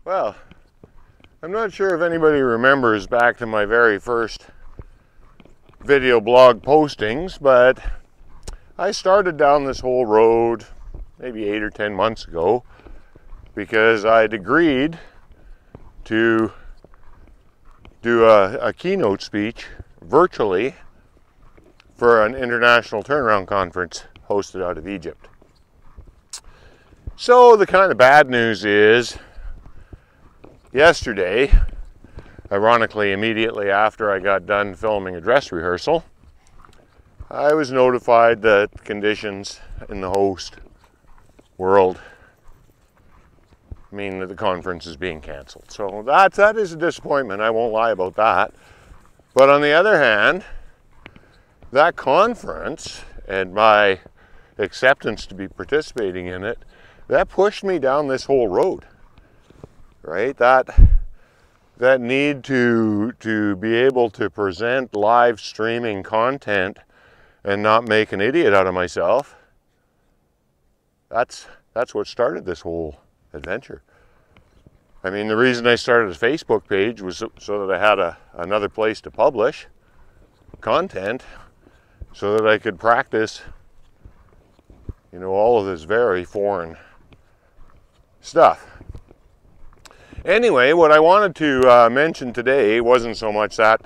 Well, I'm not sure if anybody remembers back to my very first video blog postings, but I started down this whole road maybe 8 or 10 months ago because I'd agreed to do a keynote speech virtually for an international turnaround conference hosted out of Egypt. So the kind of bad news is, yesterday, ironically immediately after I got done filming a dress rehearsal, I was notified that conditions in the host world mean that the conference is being canceled. So that is a disappointment, I won't lie about that. But on the other hand, that conference and my acceptance to be participating in it, that pushed me down this whole road, right? That need to be able to present live streaming content and not make an idiot out of myself, that's what started this whole adventure. I mean, the reason I started a Facebook page was so that I had another place to publish content so that I could practice, you know, all of this very foreign stuff. Anyway, what I wanted to mention today wasn't so much that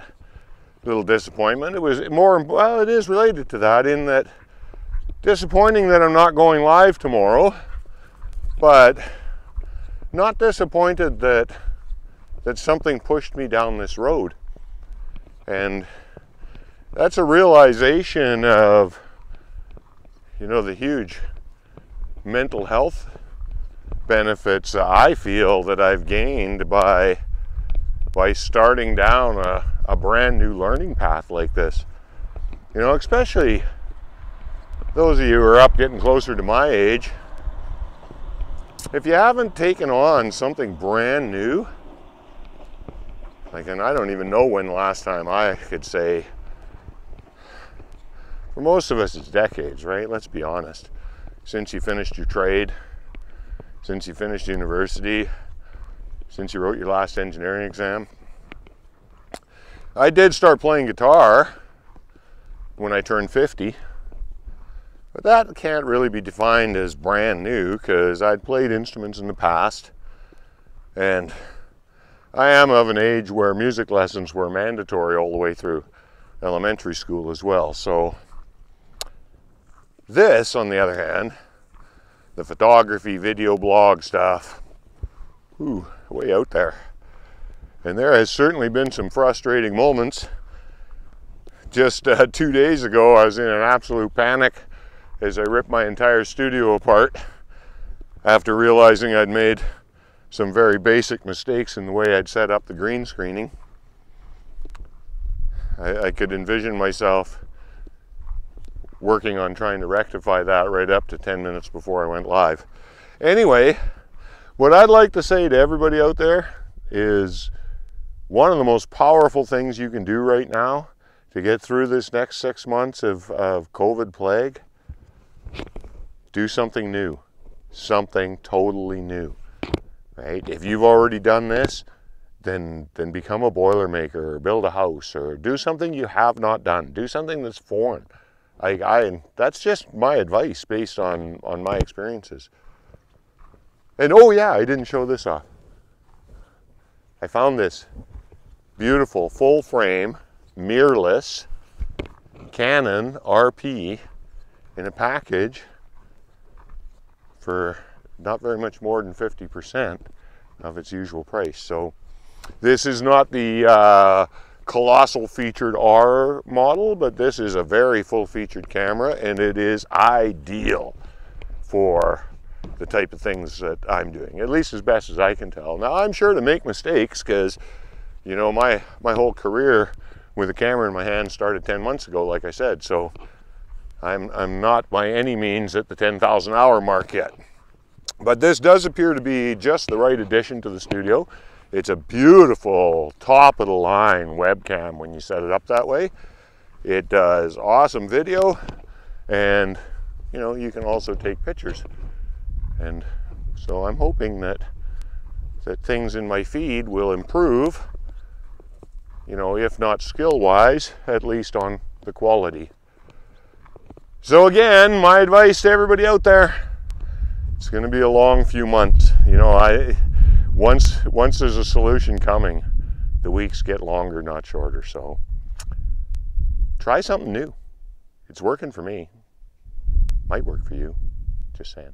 little disappointment. It was more, well, it is related to that in that disappointing that I'm not going live tomorrow, but not disappointed that something pushed me down this road. And that's a realization of, you know, the huge mental health benefits I feel that I've gained by starting down a brand new learning path like this. You know, especially those of you who are up getting closer to my age, if you haven't taken on something brand new, like, and I don't even know when the last time I could say, for most of us it's decades, right? Let's be honest. Since you finished your trade, since you finished university, since you wrote your last engineering exam. I did start playing guitar when I turned 50, but that can't really be defined as brand new because I'd played instruments in the past, and I am of an age where music lessons were mandatory all the way through elementary school as well. So this, on the other hand, the photography, video blog stuff, way out there. And there has certainly been some frustrating moments. Just 2 days ago, I was in an absolute panic as I ripped my entire studio apart after realizing I'd made some very basic mistakes in the way I'd set up the green screening. I could envision myself working on trying to rectify that right up to 10 minutes before I went live. Anyway, what I'd like to say to everybody out there is one of the most powerful things you can do right now to get through this next 6 months of COVID plague, do something new, something totally new, right? If you've already done this, then become a boilermaker or build a house or do something you have not done. Do something that's foreign. That's just my advice based on my experiences. And oh yeah, I didn't show this off. I found this beautiful full frame, mirrorless Canon RP in a package for not very much more than 50% of its usual price. So this is not the colossal featured R model, but this is a very full featured camera, and it is ideal for the type of things that I'm doing, at least as best as I can tell. Now I'm sure to make mistakes because, you know, my whole career with a camera in my hand started 10 months ago, like I said, so I'm not by any means at the 10,000 hour mark yet. But this does appear to be just the right addition to the studio. It's a beautiful top of the line webcam when you set it up that way. It does awesome video, and you know, you can also take pictures. And so I'm hoping that that things in my feed will improve, you know, if not skill-wise, at least on the quality. So again, my advice to everybody out there, it's going to be a long few months. You know, once there's a solution coming, the weeks get longer, not shorter. So try something new. It's working for me. Might work for you. Just saying.